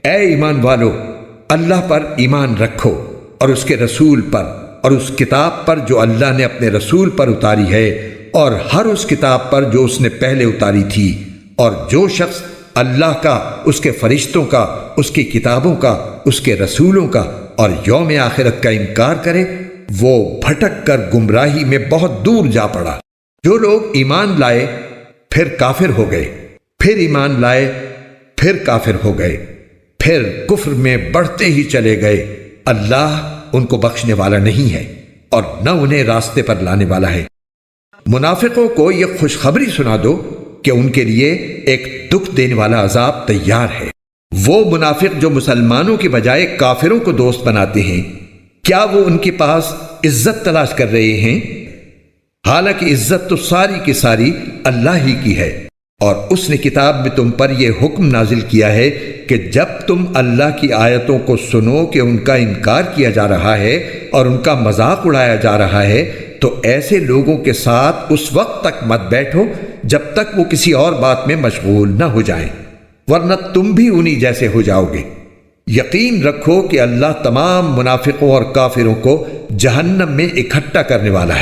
اے ایمان والو، اللہ پر ایمان رکھو اور اس کے رسول پر اور اس کتاب پر جو اللہ نے اپنے رسول پر اتاری ہے اور ہر اس کتاب پر جو اس نے پہلے اتاری تھی، اور جو شخص اللہ کا، اس کے فرشتوں کا، اس کی کتابوں کا، اس کے رسولوں کا اور یوم آخرت کا انکار کرے، وہ بھٹک کر گمراہی میں بہت دور جا پڑا۔ جو لوگ ایمان لائے پھر کافر ہو گئے، پھر ایمان لائے پھر کافر ہو گئے، پھر کفر میں بڑھتے ہی چلے گئے، اللہ ان کو بخشنے والا نہیں ہے اور نہ انہیں راستے پر لانے والا ہے۔ منافقوں کو یہ خوشخبری سنا دو کہ ان کے لیے ایک دکھ دینے والا عذاب تیار ہے۔ وہ منافق جو مسلمانوں کی بجائے کافروں کو دوست بناتے ہیں، کیا وہ ان کے پاس عزت تلاش کر رہے ہیں؟ حالانکہ عزت تو ساری کی ساری اللہ ہی کی ہے، اور اس نے کتاب میں تم پر یہ حکم نازل کیا ہے کہ جب تم اللہ کی آیتوں کو سنو کہ ان کا انکار کیا جا رہا ہے اور ان کا مذاق اڑایا جا رہا ہے، تو ایسے لوگوں کے ساتھ اس وقت تک مت بیٹھو جب تک وہ کسی اور بات میں مشغول نہ ہو جائیں، ورنہ تم بھی انہی جیسے ہو جاؤ گے۔ یقین رکھو کہ اللہ تمام منافقوں اور کافروں کو جہنم میں اکٹھا کرنے والا ہے۔